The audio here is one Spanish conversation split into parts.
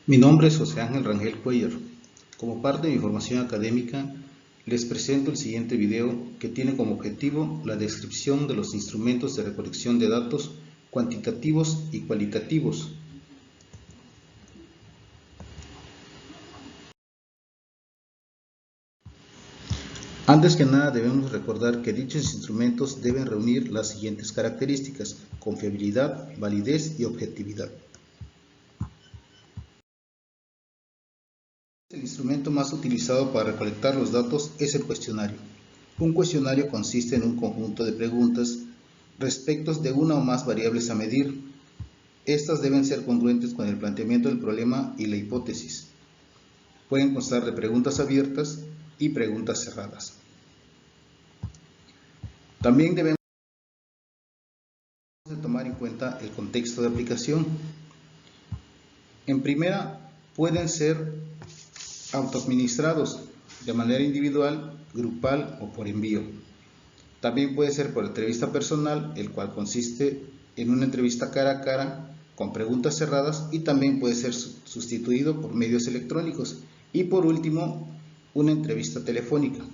Mi nombre es José Ángel Rangel Cuellar. Como parte de mi formación académica, les presento el siguiente video que tiene como objetivo la descripción de los instrumentos de recolección de datos cuantitativos y cualitativos. Antes que nada debemos recordar que dichos instrumentos deben reunir las siguientes características: confiabilidad, validez y objetividad. El instrumento más utilizado para recolectar los datos es el cuestionario. Un cuestionario consiste en un conjunto de preguntas respecto de una o más variables a medir. Estas deben ser congruentes con el planteamiento del problema y la hipótesis. Pueden constar de preguntas abiertas y preguntas cerradas. También debemos tomar en cuenta el contexto de aplicación. En primera, pueden ser autoadministrados de manera individual, grupal o por envío. También puede ser por entrevista personal, el cual consiste en una entrevista cara a cara con preguntas cerradas, y también puede ser sustituido por medios electrónicos. Y por último, una entrevista telefónica.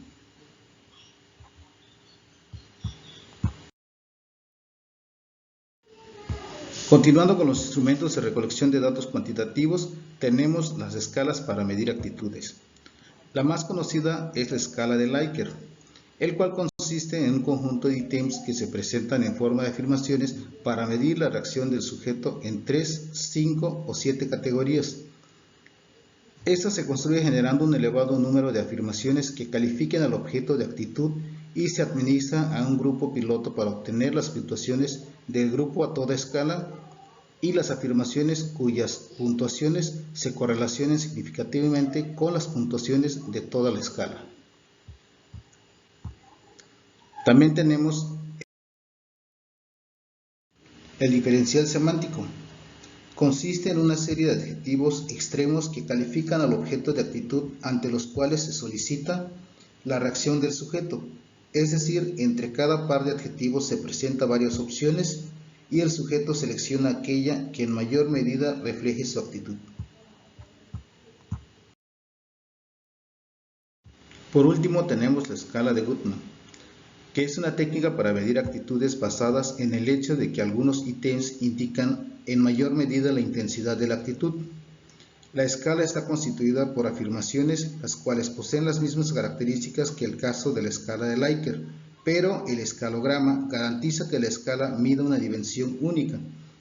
Continuando con los instrumentos de recolección de datos cuantitativos, tenemos las escalas para medir actitudes. La más conocida es la escala de Likert, el cual consiste en un conjunto de ítems que se presentan en forma de afirmaciones para medir la reacción del sujeto en 3, 5 o 7 categorías. Esta se construye generando un elevado número de afirmaciones que califiquen al objeto de actitud y se administra a un grupo piloto para obtener las puntuaciones del grupo a toda escala y las afirmaciones cuyas puntuaciones se correlacionen significativamente con las puntuaciones de toda la escala. También tenemos el diferencial semántico. Consiste en una serie de adjetivos extremos que califican al objeto de actitud ante los cuales se solicita la reacción del sujeto. Es decir, entre cada par de adjetivos se presentan varias opciones y el sujeto selecciona aquella que en mayor medida refleje su actitud. Por último, tenemos la escala de Goodman, que es una técnica para medir actitudes basadas en el hecho de que algunos ítems indican en mayor medida la intensidad de la actitud. La escala está constituida por afirmaciones las cuales poseen las mismas características que el caso de la escala de Likert, pero el escalograma garantiza que la escala mida una dimensión única,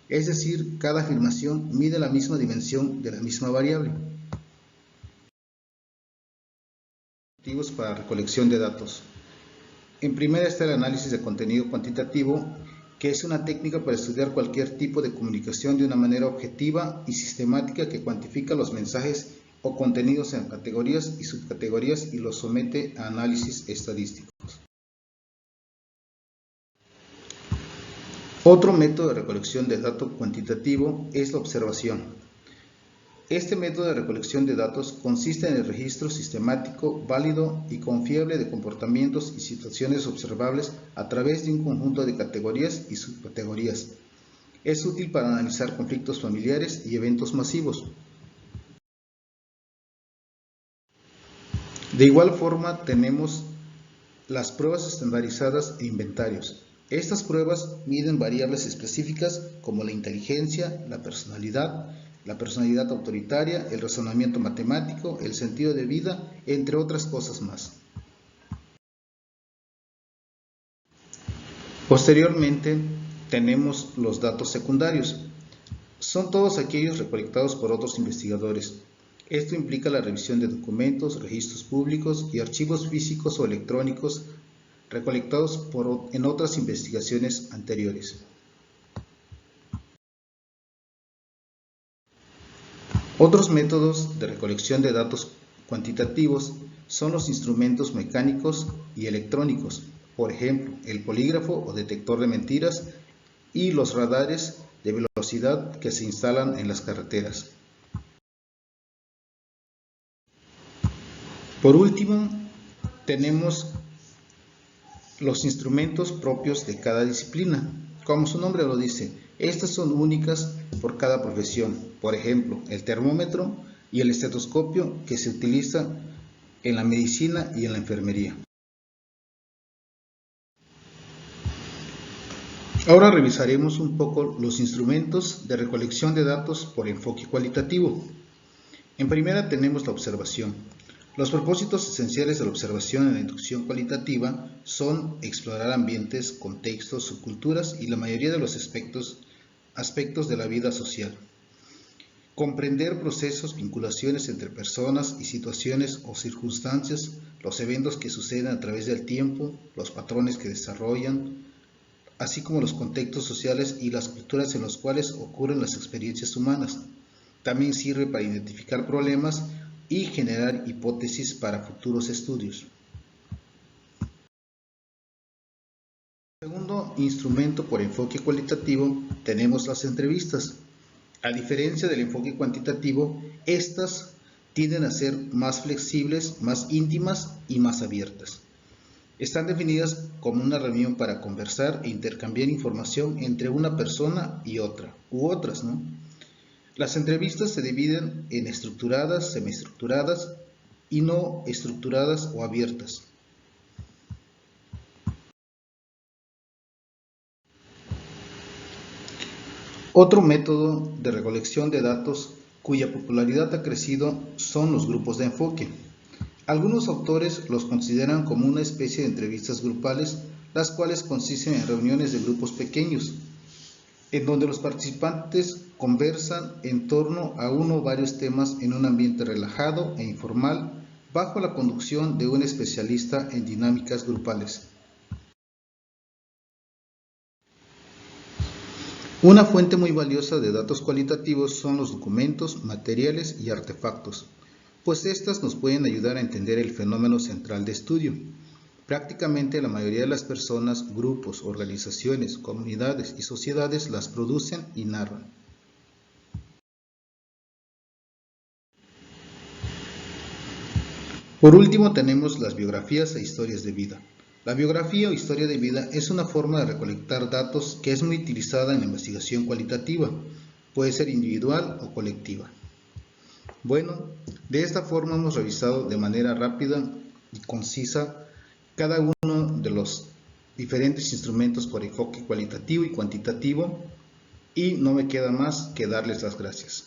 es decir, cada afirmación mide la misma dimensión de la misma variable. Objetivos para recolección de datos. En primera está el análisis de contenido cuantitativo, que es una técnica para estudiar cualquier tipo de comunicación de una manera objetiva y sistemática que cuantifica los mensajes o contenidos en categorías y subcategorías y los somete a análisis estadísticos. Otro método de recolección de datos cuantitativo es la observación. Este método de recolección de datos consiste en el registro sistemático, válido y confiable de comportamientos y situaciones observables a través de un conjunto de categorías y subcategorías. Es útil para analizar conflictos familiares y eventos masivos. De igual forma, tenemos las pruebas estandarizadas e inventarios. Estas pruebas miden variables específicas como la inteligencia, la personalidad autoritaria, el razonamiento matemático, el sentido de vida, entre otras cosas más. Posteriormente, tenemos los datos secundarios. Son todos aquellos recolectados por otros investigadores. Esto implica la revisión de documentos, registros públicos y archivos físicos o electrónicos recolectados en otras investigaciones anteriores. Otros métodos de recolección de datos cuantitativos son los instrumentos mecánicos y electrónicos, por ejemplo, el polígrafo o detector de mentiras y los radares de velocidad que se instalan en las carreteras. Por último, tenemos los instrumentos propios de cada disciplina. Como su nombre lo dice, Estas son únicas por cada profesión, por ejemplo, el termómetro y el estetoscopio que se utiliza en la medicina y en la enfermería. Ahora revisaremos un poco los instrumentos de recolección de datos por enfoque cualitativo. En primera tenemos la observación. Los propósitos esenciales de la observación en la inducción cualitativa son explorar ambientes, contextos, subculturas y la mayoría de los aspectos de la vida social. Comprender procesos, vinculaciones entre personas y situaciones o circunstancias, los eventos que suceden a través del tiempo, los patrones que desarrollan, así como los contextos sociales y las culturas en los cuales ocurren las experiencias humanas. También sirve para identificar problemas y generar hipótesis para futuros estudios. Segundo instrumento por enfoque cualitativo tenemos las entrevistas. A diferencia del enfoque cuantitativo, estas tienden a ser más flexibles, más íntimas y más abiertas. Están definidas como una reunión para conversar e intercambiar información entre una persona y otra, u otras, ¿no? Las entrevistas se dividen en estructuradas, semiestructuradas y no estructuradas o abiertas. Otro método de recolección de datos cuya popularidad ha crecido son los grupos de enfoque. Algunos autores los consideran como una especie de entrevistas grupales, las cuales consisten en reuniones de grupos pequeños, en donde los participantes conversan en torno a uno o varios temas en un ambiente relajado e informal, bajo la conducción de un especialista en dinámicas grupales. Una fuente muy valiosa de datos cualitativos son los documentos, materiales y artefactos, pues estas nos pueden ayudar a entender el fenómeno central de estudio. Prácticamente la mayoría de las personas, grupos, organizaciones, comunidades y sociedades las producen y narran. Por último tenemos las biografías e historias de vida. La biografía o historia de vida es una forma de recolectar datos que es muy utilizada en la investigación cualitativa. Puede ser individual o colectiva. Bueno, de esta forma hemos revisado de manera rápida y concisa cada uno de los diferentes instrumentos por enfoque cualitativo y cuantitativo, y no me queda más que darles las gracias.